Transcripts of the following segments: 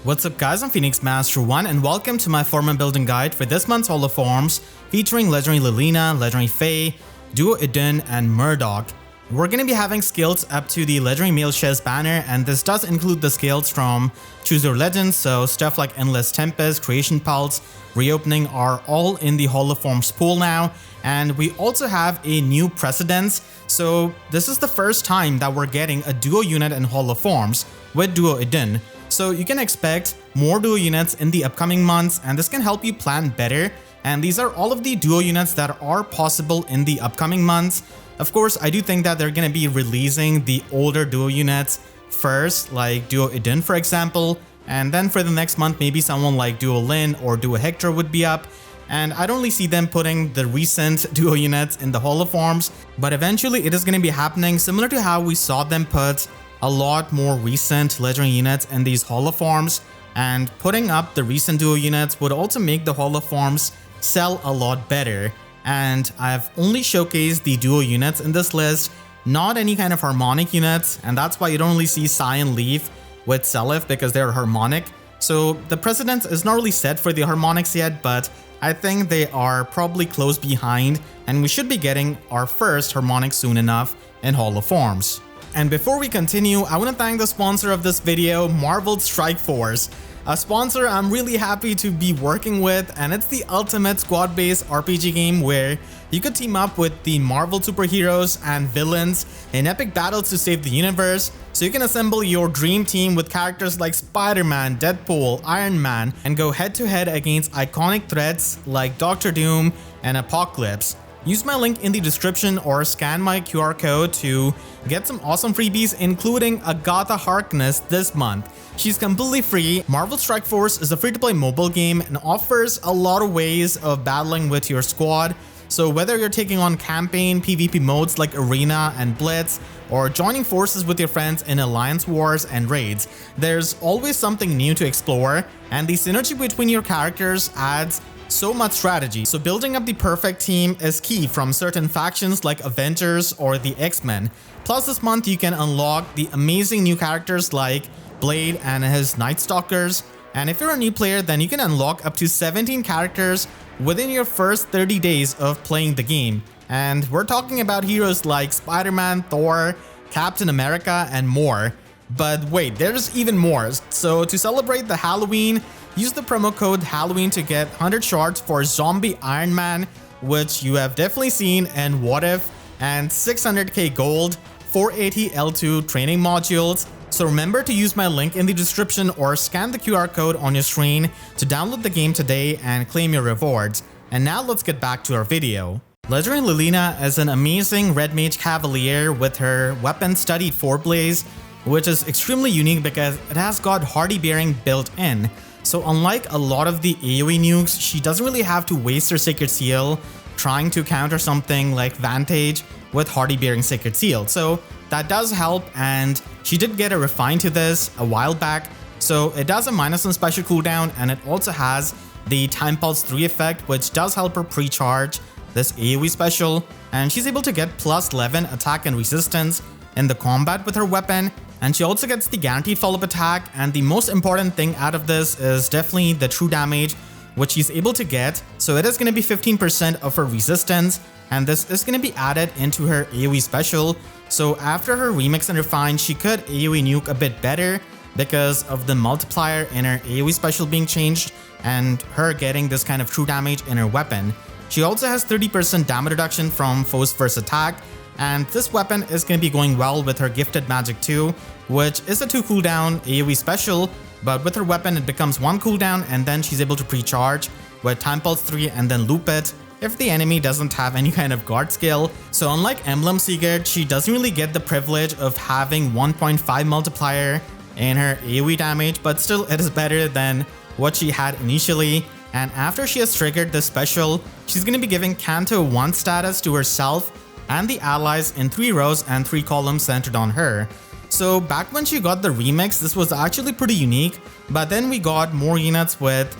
What's up guys, I'm Phoenix Master 1 and welcome to my Forma building guide for this month's HoF Forms featuring Legendary Lilina, Legendary Fae, Duo Idunn, and Murdock. We're going to be having skills up to the Legendary Male Chess banner, and this does include the skills from Choose Your Legends, so stuff like Endless Tempest, Creation Pulse, Reopening are all in the HoF Forms pool now. And we also have a new precedence, so this is the first time that we're getting a duo unit in HoF Forms with Duo Idunn. So you can expect more duo units in the upcoming months, and this can help you plan better. And these are all of the duo units that are possible in the upcoming months. Of course, I do think that they're going to be releasing the older duo units first, like Duo Idunn for example, and then for the next month maybe someone like Duo Lin or Duo Hector would be up. And I don't really see them putting the recent duo units in the HoF Forms, but eventually it is going to be happening, similar to how we saw them put a lot more recent legendary units in these HoF Forms. And putting up the recent duo units would also make the HoF Forms sell a lot better. And I've only showcased the duo units in this list, not any kind of harmonic units, and that's why you don't really see Sai and Leaf with Seliph because they're harmonic. So the precedence is not really set for the harmonics yet, but I think they are probably close behind, and we should be getting our first harmonic soon enough in HoF Forms. And before we continue, I want to thank the sponsor of this video, Marvel's Strike Force, a sponsor I'm really happy to be working with, and it's the ultimate squad-based RPG game where you could team up with the Marvel superheroes and villains in epic battles to save the universe. So you can assemble your dream team with characters like Spider-Man, Deadpool, Iron Man, and go head-to-head against iconic threats like Doctor Doom and Apocalypse. Use my link in the description or scan my QR code to get some awesome freebies, including Agatha Harkness this month. She's completely free. Marvel Strike Force is a free-to-play mobile game and offers a lot of ways of battling with your squad. So whether you're taking on campaign PvP modes like Arena and Blitz, or joining forces with your friends in Alliance Wars and Raids, there's always something new to explore, and the synergy between your characters adds so much strategy. So building up the perfect team is key from certain factions like Avengers or the X-Men. Plus this month you can unlock the amazing new characters like Blade and his Night Stalkers. And if you're a new player, then you can unlock up to 17 characters within your first 30 days of playing the game. And we're talking about heroes like Spider-Man, Thor, Captain America, and more. But wait, there's even more. So to celebrate the Halloween, use the promo code Halloween to get 100 shards for Zombie Iron Man, which you have definitely seen in What If, and 600k gold, 480 L2 training modules. So remember to use my link in the description or scan the QR code on your screen to download the game today and claim your rewards. And now let's get back to our video. Legendary Lilina is an amazing Red Mage Cavalier with her weapon studied 4-blaze, which is extremely unique because it has got Hardy Bearing built in. So unlike a lot of the AoE nukes, she doesn't really have to waste her Sacred Seal trying to counter something like Vantage with Hardy Bearing Sacred Seal. So that does help, and she did get a refine to this a while back. So it does a -1 special cooldown, and it also has the Time Pulse 3 effect, which does help her pre-charge this AoE special. And she's able to get +11 attack and resistance in the combat with her weapon. And she also gets the guaranteed follow-up attack, and the most important thing out of this is definitely the true damage, which she's able to get. So it is going to be 15% of her resistance, and this is going to be added into her AoE special. So after her remix and refine, she could AoE nuke a bit better because of the multiplier in her AoE special being changed and her getting this kind of true damage in her weapon. She also has 30% damage reduction from foe's first attack, and this weapon is going to be going well with her Gifted Magic 2, which is a 2 cooldown AoE special, but with her weapon it becomes 1 cooldown, and then she's able to pre-charge with Time Pulse 3 and then loop it if the enemy doesn't have any kind of guard skill. So unlike Emblem Sigurd, she doesn't really get the privilege of having 1.5 multiplier in her AoE damage, but still it is better than what she had initially. And after she has triggered this special, she's going to be giving Canto 1 status to herself and the allies in 3 rows and 3 columns centered on her. So back when she got the remix, this was actually pretty unique, but then we got more units with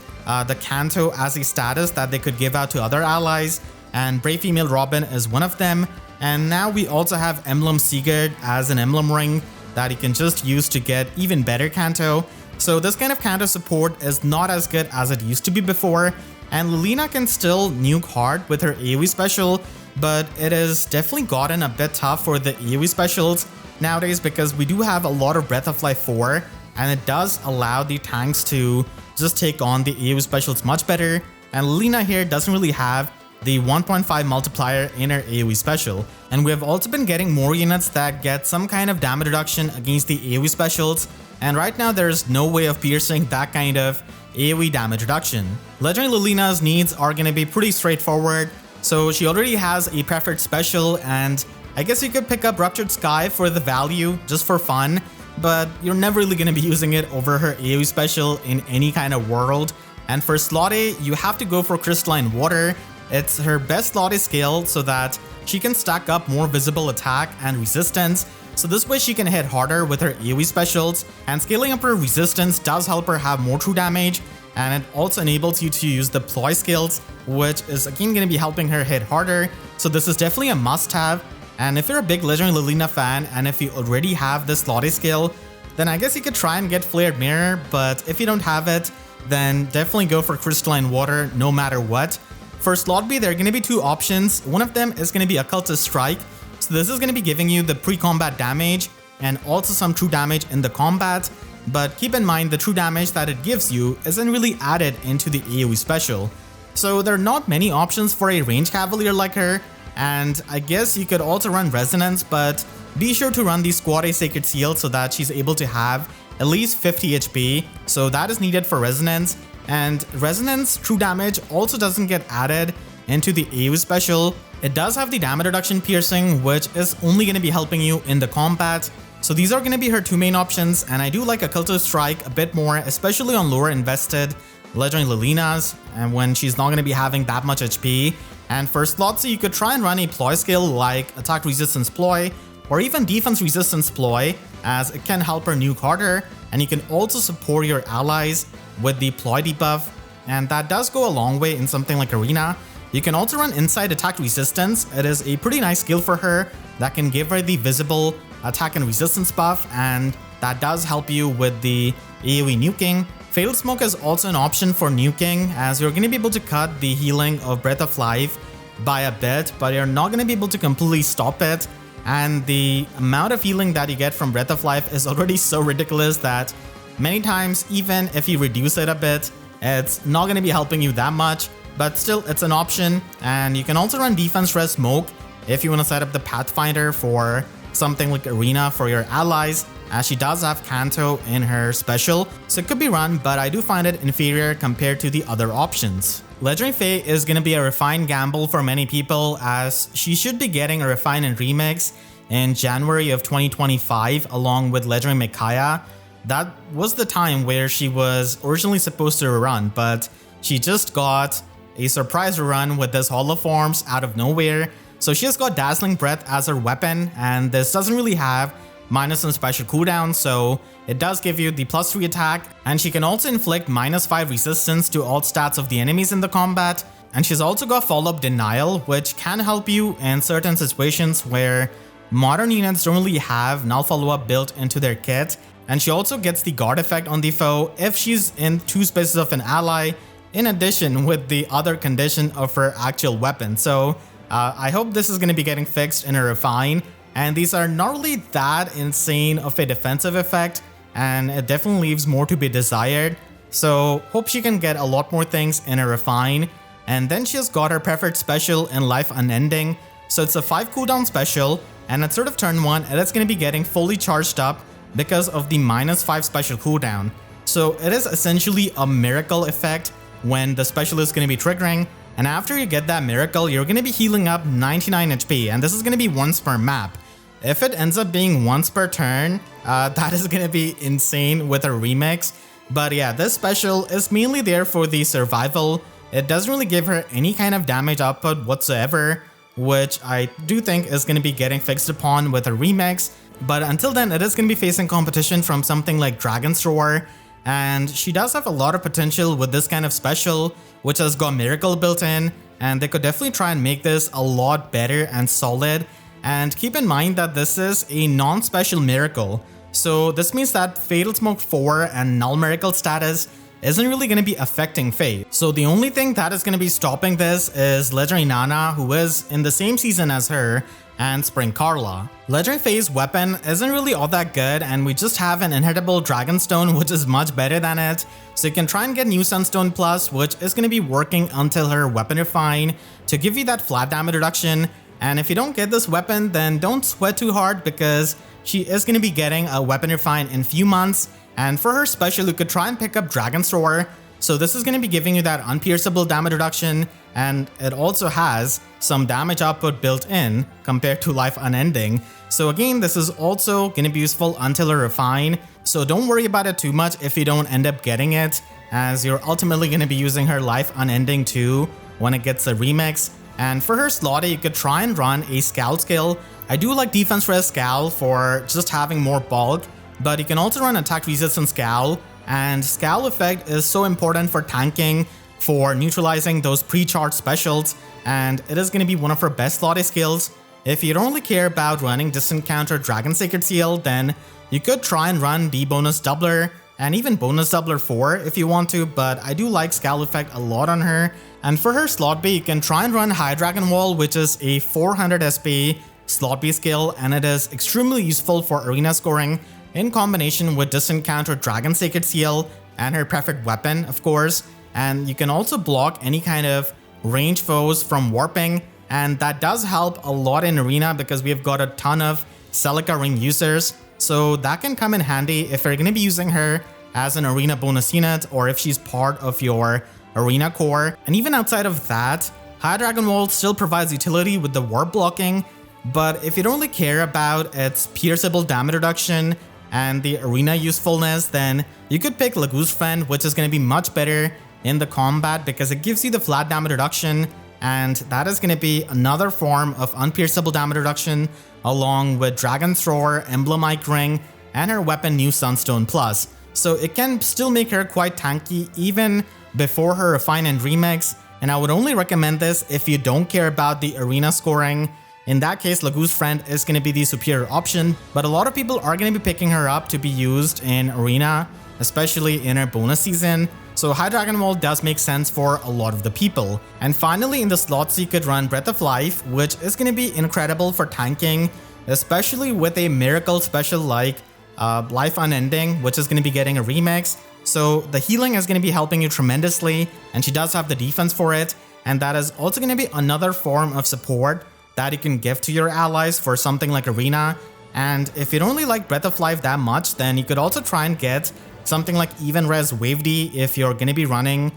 the Canto as a status that they could give out to other allies, and Brave Female Robin is one of them. And now we also have Emblem Sigurd as an emblem ring that you can just use to get even better Canto. So this kind of counter support is not as good as it used to be before, and Lilina can still nuke hard with her AoE special, but it has definitely gotten a bit tough for the AoE specials nowadays because we do have a lot of Breath of Life 4, and it does allow the tanks to just take on the AoE specials much better, and Lilina here doesn't really have the 1.5 multiplier in her AoE special. And we have also been getting more units that get some kind of damage reduction against the AoE specials, and right now there's no way of piercing that kind of AoE damage reduction. Legendary Lilina's needs are going to be pretty straightforward, so she already has a preferred special, and I guess you could pick up Ruptured Sky for the value, just for fun, but you're never really going to be using it over her AoE special in any kind of world. And for Slotty, you have to go for Crystalline Water. It's her best Slotty skill so that she can stack up more visible attack and resistance, so this way she can hit harder with her AoE specials, and scaling up her resistance does help her have more true damage, and it also enables you to use the ploy skills, which is again going to be helping her hit harder, so this is definitely a must-have. And if you're a big Legendary Lilina fan and if you already have this Slotty skill, then I guess you could try and get Flared Mirror, but if you don't have it, then definitely go for Crystalline Water no matter what. For Slot B, there are going to be two options. One of them is going to be Occultist Strike, so this is going to be giving you the pre-combat damage and also some true damage in the combat, but keep in mind the true damage that it gives you isn't really added into the AoE special. So there are not many options for a range cavalier like her, and I guess you could also run Resonance, but be sure to run the Squad A Sacred Seal so that she's able to have at least 50 HP, so that is needed for Resonance. And Resonance true damage also doesn't get added into the AoE special. It does have the damage reduction piercing, which is only going to be helping you in the combat. So these are going to be her two main options, and I do like Occultist Strike a bit more, especially on lower invested Legendary Lilinas, and when she's not going to be having that much HP. And for Slot C, you could try and run a ploy skill like Attack Resistance Ploy, or even Defense Resistance Ploy, as it can help her nuke harder, and you can also support your allies with the Ploy debuff, and that does go a long way in something like Arena. You can also run Inside Attack Resistance. It is a pretty nice skill for her that can give her the visible attack and resistance buff, and that does help you with the AoE nuking. Fatal Smoke is also an option for nuking, as you're going to be able to cut the healing of Breath of Life by a bit, but you're not going to be able to completely stop it. And the amount of healing that you get from Breath of Life is already so ridiculous that many times, even if you reduce it a bit, it's not going to be helping you that much, but still it's an option. And you can also run Defense Res Smoke if you want to set up the Pathfinder for something like Arena for your allies, as she does have Kanto in her special, so it could be run, but I do find it inferior compared to the other options. Legendary Fae is going to be a refined gamble for many people, as she should be getting a refine and remix in January of 2025 along with Legendary Micaiah. That was the time where she was originally supposed to run, but she just got a surprise run with this Holoforms out of nowhere. So she has got Dazzling Breath as her weapon, and this doesn't really have minus and special cooldown, so it does give you the +3 attack, and she can also inflict -5 resistance to all stats of the enemies in the combat. And she's also got Follow-Up Denial, which can help you in certain situations where modern units don't really have null follow-up built into their kit. And she also gets the guard effect on the foe if she's in 2 spaces of an ally, in addition with the other condition of her actual weapon. So I hope this is going to be getting fixed in a refine. And these are not really that insane of a defensive effect, and it definitely leaves more to be desired. So hope she can get a lot more things in a refine. And then she has got her preferred special in Life Unending. So it's a 5 cooldown special, and at sort of turn 1, it is going to be getting fully charged up because of the -5 special cooldown. So it is essentially a miracle effect when the special is going to be triggering. And after you get that miracle, you're going to be healing up 99 HP, and this is going to be once per map. If it ends up being once per turn, that is going to be insane with a remix. But yeah, this special is mainly there for the survival. It doesn't really give her any kind of damage output whatsoever, which I do think is going to be getting fixed upon with a remix. But until then, it is going to be facing competition from something like Dragon's Roar. And she does have a lot of potential with this kind of special, which has got Miracle built in, and they could definitely try and make this a lot better and solid. And keep in mind that this is a non-special miracle, So this means that Fatal Smoke 4 and Null Miracle status isn't really going to be affecting Fae. So the only thing that is going to be stopping this is Legendary Nana, who is in the same season as her, and Spring Carla. Legendary Fae's weapon isn't really all that good, and we just have an inhittable Dragonstone, which is much better than it. So you can try and get New Sunstone Plus, which is going to be working until her weapon refine to give you that flat damage reduction. And if you don't get this weapon, then don't sweat too hard, because she is going to be getting a weapon refine in few months. And for her special, you could try and pick up Dragon's Roar. So this is going to be giving you that unpierceable damage reduction, and it also has some damage output built in compared to Life Unending. So again, this is also going to be useful until a refine. So don't worry about it too much if you don't end up getting it, as you're ultimately going to be using her Life Unending too when it gets a remix. And for her Slotty, you could try and run a Scowl skill. I do like Defense Res Scowl for just having more bulk, but you can also run Attack Resistance Scowl. And Scowl effect is so important for tanking, for neutralizing those pre-charged specials, and it is going to be one of her best Slotty skills. If you don't really care about running Distant Counter Dragon Sacred Seal, then you could try and run the Bonus Doubler and even Bonus Doubler 4 if you want to, but I do like Scowl effect a lot on her. And for her Slot B, you can try and run High Dragon Wall, which is a 400 SP Slot B skill, and it is extremely useful for arena scoring in combination with Distant Counter Dragon Sacred Seal and her preferred weapon, of course. And you can also block any kind of range foes from warping, and that does help a lot in arena because we've got a ton of Celica ring users. So that can come in handy if you're going to be using her as an arena bonus unit, or if she's part of your arena core. And even outside of that, High Dragon Wall still provides utility with the warp blocking, but if you don't really care about its pierceable damage reduction and the arena usefulness, then you could pick Lagoo's Friend, which is going to be much better in the combat because it gives you the flat damage reduction, and that is going to be another form of unpierceable damage reduction along with Dragon's Roar, Emblem Ike Ring, and her weapon New Sunstone Plus. So it can still make her quite tanky even before her refine and remix, and I would only recommend this if you don't care about the arena scoring. In that case, Lagoo's Friend is going to be the superior option, but a lot of people are going to be picking her up to be used in arena, especially in her bonus season. So High Dragon Wall does make sense for a lot of the people. And finally, in the slots, you could run Breath of Life, which is going to be incredible for tanking, especially with a miracle special like Life Unending, which is going to be getting a remix. So the healing is going to be helping you tremendously, and she does have the defense for it. And that is also going to be another form of support that you can give to your allies for something like Arena. And if you don't really like Breath of Life that much, then you could also try and get something like Even Res Wave D if you're going to be running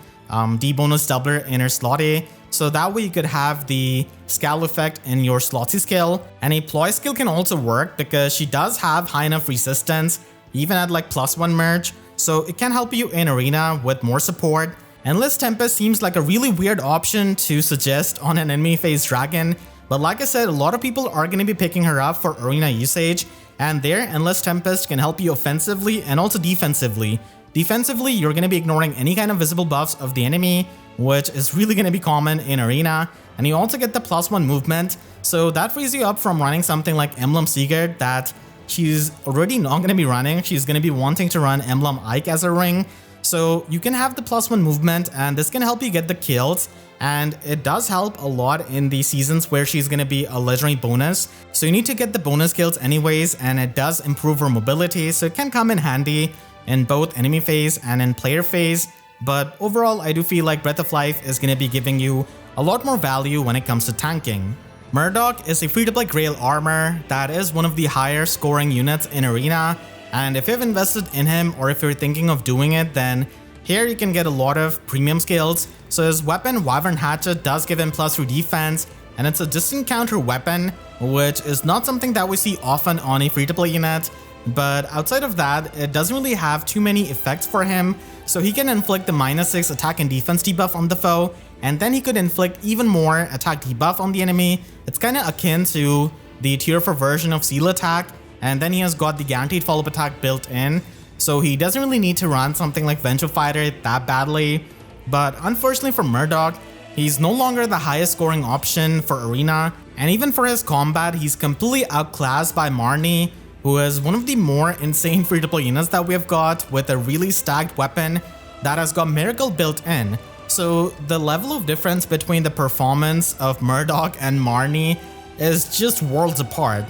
D bonus doubler in her slot A. So that way you could have the Scowl effect in your Slotsy skill. And a Ploy skill can also work because she does have high enough resistance, even at like +1 merge. So it can help you in Arena with more support. Endless Tempest seems like a really weird option to suggest on an enemy phase dragon. But like I said, a lot of people are going to be picking her up for arena usage, and there Endless Tempest can help you offensively and also defensively. Defensively, you're going to be ignoring any kind of visible buffs of the enemy, which is really going to be common in arena, and you also get the +1 movement, so that frees you up from running something like Emblem Sigurd that she's already not going to be running. She's going to be wanting to run Emblem Ike as a ring, so you can have the +1 movement, and this can help you get the kills. And it does help a lot in the seasons where she's going to be a legendary bonus. So you need to get the bonus kills anyways, and it does improve her mobility, so it can come in handy in both enemy phase and in player phase. But overall, I do feel like Breath of Life is going to be giving you a lot more value when it comes to tanking. Murdock is a free-to-play Grail armor that is one of the higher scoring units in Arena, and if you've invested in him or if you're thinking of doing it, then here you can get a lot of premium skills. So his weapon, Wyvern Hatchet, does give him +3 defense, and it's a distant counter weapon, which is not something that we see often on a free-to-play unit. But outside of that, it doesn't really have too many effects for him. So he can inflict the -6 attack and defense debuff on the foe, and then he could inflict even more attack debuff on the enemy. It's kind of akin to the tier 4 version of Seal Attack, and then he has got the guaranteed follow-up attack built in. So he doesn't really need to run something like Vengeful Fighter that badly. But unfortunately for Murdock, he's no longer the highest scoring option for Arena, and even for his combat, he's completely outclassed by Marnie, who is one of the more insane free-to-play units that we have got, with a really stacked weapon that has got Miracle built in. So the level of difference between the performance of Murdock and Marnie is just worlds apart.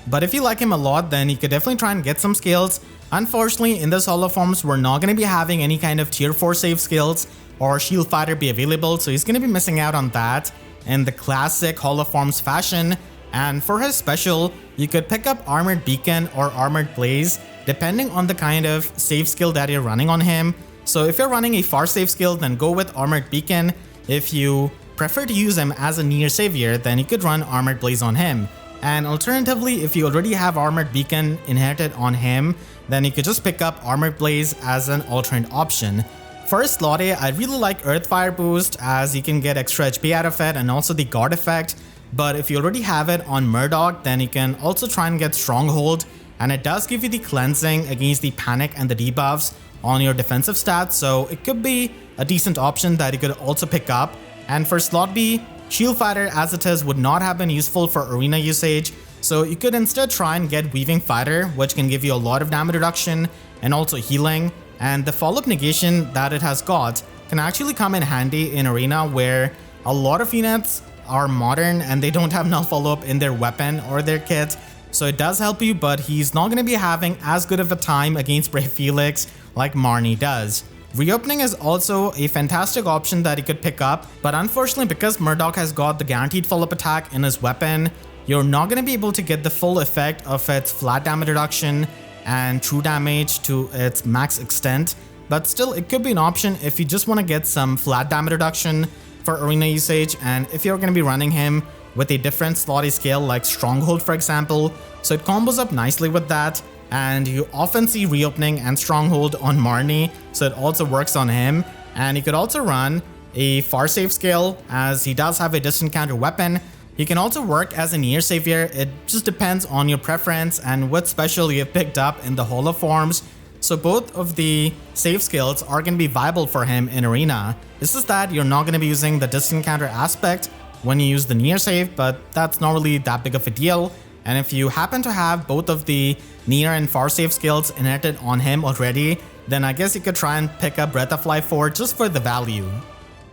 But if you like him a lot, then you could definitely try and get some skills. Unfortunately, in this Holo Forms, we're not going to be having any kind of tier 4 save skills or shield fighter be available, so he's going to be missing out on that in the classic Holo Forms fashion. And for his special, you could pick up Armored Beacon or Armored Blaze depending on the kind of save skill that you're running on him. So if you're running a far save skill, then go with Armored Beacon. If you prefer to use him as a near savior, then you could run Armored Blaze on him. And alternatively, if you already have Armored Beacon inherited on him, then you could just pick up Armored Blaze as an alternate option. For slot A, I really like Earthfire Boost, as you can get extra HP out of it and also the guard effect. But if you already have it on Murdock, then you can also try and get Stronghold, and it does give you the cleansing against the panic and the debuffs on your defensive stats, so it could be a decent option that you could also pick up. And for slot B, Shield Fighter as it is would not have been useful for arena usage, so you could instead try and get Weaving Fighter, which can give you a lot of damage reduction and also healing, and the follow-up negation that it has got can actually come in handy in arena where a lot of units are modern and they don't have null follow-up in their weapon or their kit. So it does help you, but he's not going to be having as good of a time against Brave Felix like Marnie does. Reopening is also a fantastic option that you could pick up, but unfortunately because Murdock has got the guaranteed follow-up attack in his weapon, you're not going to be able to get the full effect of its flat damage reduction and true damage to its max extent. But still, it could be an option if you just want to get some flat damage reduction for arena usage, and if you're going to be running him with a different slotty scale like Stronghold for example, so it combos up nicely with that. And you often see Reopening and Stronghold on Marnie, so it also works on him. And you could also run a far save skill, as he does have a distant counter weapon. He can also work as a near savior. It just depends on your preference and what special you have picked up in the Holo Forms. So both of the save skills are going to be viable for him in arena. It's just that you're not going to be using the distant counter aspect when you use the near save, but that's not really that big of a deal. And if you happen to have both of the near and far save skills inherited on him already, then I guess you could try and pick up Breath of Life 4 just for the value.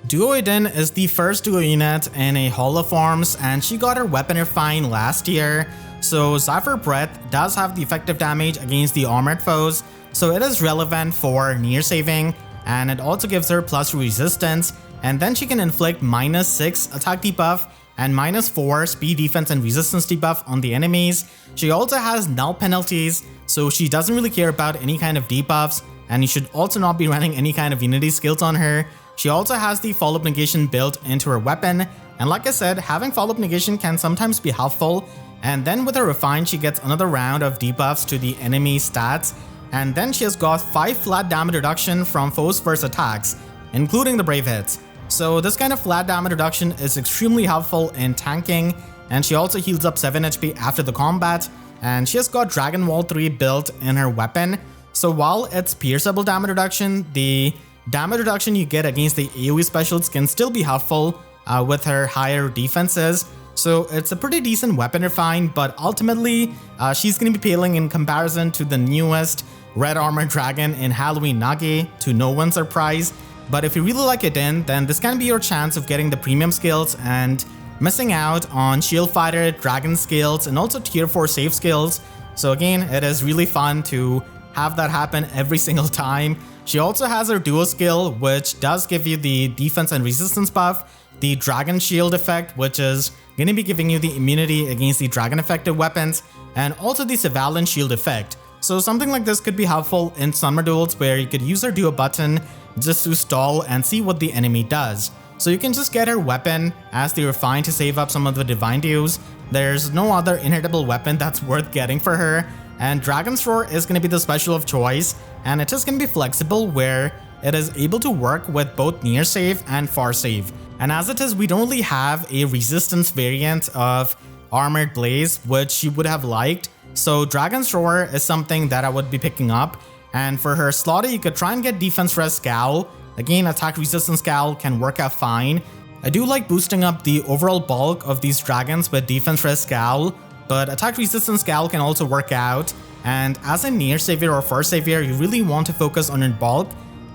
Duo Idunn is the first duo unit in a Holo Forms, and she got her weapon refine last year. So Zephyr Breath does have the effective damage against the armored foes, so it is relevant for near saving, and it also gives her plus resistance, and then she can inflict -6 attack debuff and -4 speed, defense, and resistance debuff on the enemies. She also has null penalties, so she doesn't really care about any kind of debuffs, and you should also not be running any kind of unity skills on her. She also has the follow-up negation built into her weapon, and like I said, having follow-up negation can sometimes be helpful. And then with her refine, she gets another round of debuffs to the enemy stats, and then she has got 5 flat damage reduction from foes' first attacks, including the brave hits. So this kind of flat damage reduction is extremely helpful in tanking, and she also heals up 7 HP after the combat, and she has got Dragon Wall 3 built in her weapon. So while it's pierceable damage reduction, the damage reduction you get against the AoE specials can still be helpful with her higher defenses. So it's a pretty decent weapon refine, but ultimately she's going to be paling in comparison to the newest Red Armored Dragon in Halloween Nage, to no one's surprise. But if you really like Idunn, then this can be your chance of getting the premium skills and missing out on Shield Fighter, Dragon skills, and also tier 4 save skills. So again, it is really fun to have that happen every single time. She also has her duo skill, which does give you the defense and resistance buff, the Dragon Shield effect, which is going to be giving you the immunity against the Dragon effective weapons, and also the Savalan Shield effect. So something like this could be helpful in summer duels where you could use her duo button just to stall and see what the enemy does. So you can just get her weapon as the refine to save up some of the divine dues. There's no other inheritable weapon that's worth getting for her, and Dragon's Roar is going to be the special of choice, and it is going to be flexible where it is able to work with both near save and far save. And as it is, we don't really have a resistance variant of Armored Blaze, which you would have liked. So Dragon's Roar is something that I would be picking up. And for her slotty, you could try and get Defense Res Scowl. Again, Attack Resistance Scowl can work out fine. I do like boosting up the overall bulk of these dragons with Defense Res Scowl, but attack resistance Scowl can also work out. And as a near savior or far savior, you really want to focus on your bulk.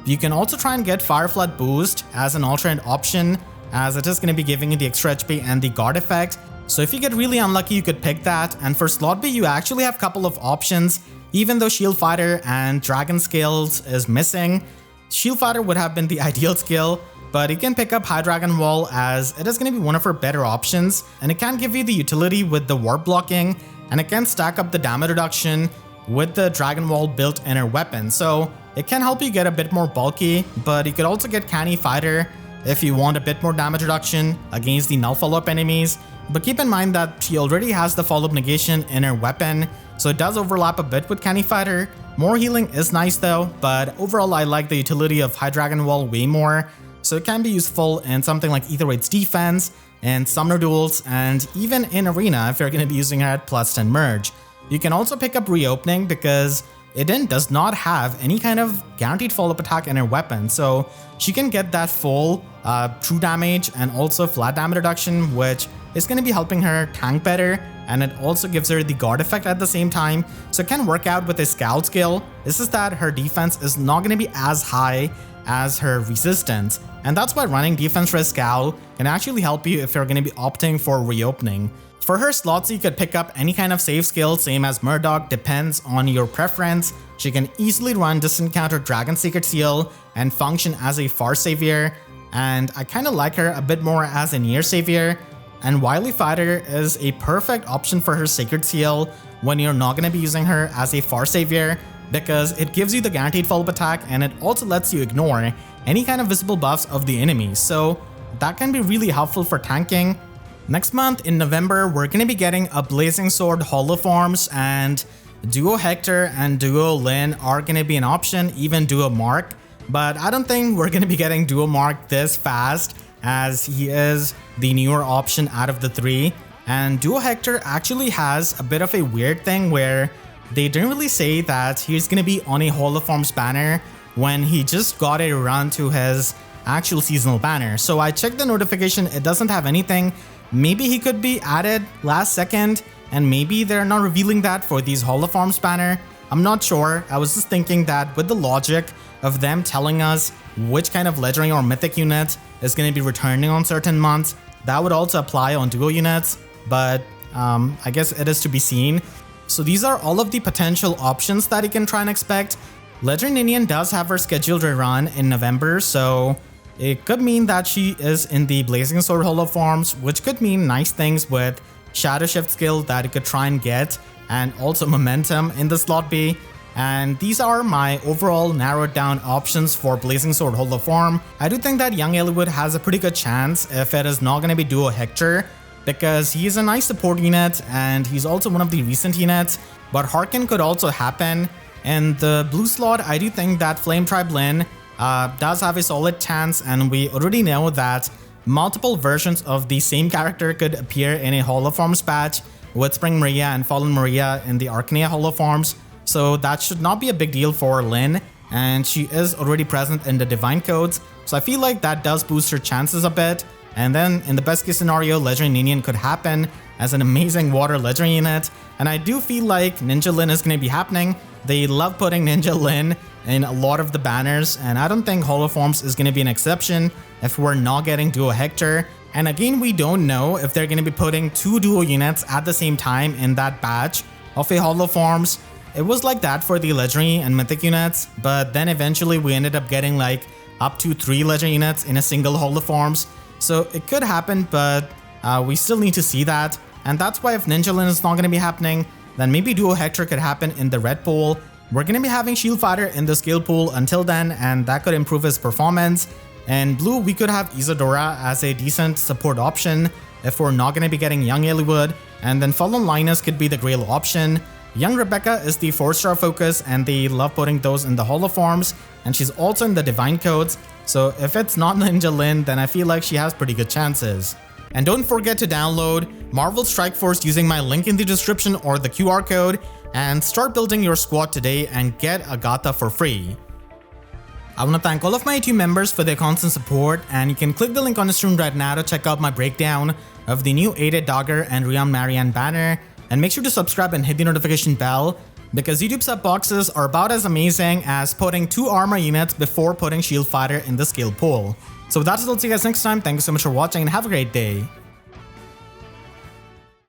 You can also try and get Fire Flood boost as an alternate option, as it is going to be giving you the extra HP and the guard effect. So if you get really unlucky, you could pick that. And for slot B, you actually have a couple of options. Even though Shield Fighter and Dragon skills is missing, Shield Fighter would have been the ideal skill, but you can pick up High Dragon Wall as it is going to be one of her better options, and it can give you the utility with the warp blocking, and it can stack up the damage reduction with the Dragon Wall built in her weapon. So it can help you get a bit more bulky, but you could also get Canny Fighter if you want a bit more damage reduction against the null follow-up enemies. But keep in mind that she already has the follow-up negation in her weapon, so it does overlap a bit with Canny Fighter. More healing is nice though, but overall I like the utility of High Dragon Wall way more, so it can be useful in something like Ether Raid's defense, and Summoner duels, and even in Arena if you're going to be using her at +10 merge. You can also pick up Reopening because Idunn does not have any kind of guaranteed follow-up attack in her weapon, so she can get that full true damage and also flat damage reduction, which is going to be helping her tank better, and it also gives her the guard effect at the same time, so it can work out with a Scowl skill. It's just that her defense is not going to be as high as her resistance, and that's why running defense risk Scowl can actually help you if you're going to be opting for Reopening. For her slots, you could pick up any kind of save skill, same as Murdock, depends on your preference. She can easily run Distant Counter Dragon Secret Seal and function as a far savior, and I kind of like her a bit more as a near savior. And Wily Fighter is a perfect option for her Sacred Seal when you're not going to be using her as a far savior, because it gives you the guaranteed follow-up attack and it also lets you ignore any kind of visible buffs of the enemies, so that can be really helpful for tanking. Next month in November, we're going to be getting a Blazing Sword holoforms, and Duo Hector and Duo Lin are going to be an option, even Duo Mark, but I don't think we're going to be getting Duo Mark this fast, as he is the newer option out of the three. And Duo Hector actually has a bit of a weird thing where they didn't really say that he's going to be on a holoforms banner when he just got a run to his actual seasonal banner. So I checked the notification, it doesn't have anything. Maybe he could be added last second, and maybe they're not revealing that for these holoforms banner. I'm not sure. I was just thinking that with the logic of them telling us which kind of legendary or mythic unit is going to be returning on certain months, that would also apply on duo units, but I guess it is to be seen. So these are all of the potential options that you can try and expect. Legendary Ninian does have her scheduled run in November, so it could mean that she is in the Blazing Sword holoforms, which could mean nice things with Shadow Shift skill that you could try and get, and also momentum in the slot B. And these are my overall narrowed down options for Blazing Sword holoform. I do think that young Eliwood has a pretty good chance if it is not going to be Duo Hector, because he's a nice support unit and he's also one of the recent units, but Harkin could also happen. In the blue slot, I do think that Flame Tribe Lin does have a solid chance, and we already know that multiple versions of the same character could appear in a holoforms patch with Spring Maria and Fallen Maria in the Arcania holoforms, so that should not be a big deal for Lin, and she is already present in the Divine Codes, so I feel like that does boost her chances a bit. And then in the best case scenario, Legendary Ninian could happen as an amazing water legendary unit, and I do feel like Ninja Lin is going to be happening. They love putting Ninja Lin in a lot of the banners, and I don't think holoforms is going to be an exception if we're not getting Duo Hector. And again, we don't know if they're going to be putting two duo units at the same time in that batch of a holoforms. It was like that for the legendary and mythic units, but then eventually we ended up getting like up to 3 legendary units in a single holoforms. So it could happen, but we still need to see that. And that's why if Ninja Lin is not going to be happening, then maybe Duo Hector could happen in the red pool. We're going to be having Shield Fighter in the skill pool until then, and that could improve his performance. And blue, we could have Isadora as a decent support option if we're not going to be getting Young Eliwood. And then Fallen Linus could be the Grail option. Young Rebecca is the 4-star focus, and they love putting those in the holoforms, and she's also in the Divine Codes. So if it's not Ninja Lin, then I feel like she has pretty good chances. And don't forget to download Marvel Strike Force using my link in the description or the QR code, and start building your squad today and get Agatha for free. I want to thank all of my team members for their constant support, and you can click the link on the screen right now to check out my breakdown of the new 8-8 Dagger and Rian Marianne banner. And make sure to subscribe and hit the notification bell, because YouTube sub boxes are about as amazing as putting 2 armor units before putting shield fighter in the skill pool. So with that, I'll see you guys next time. Thank you so much for watching and have a great day.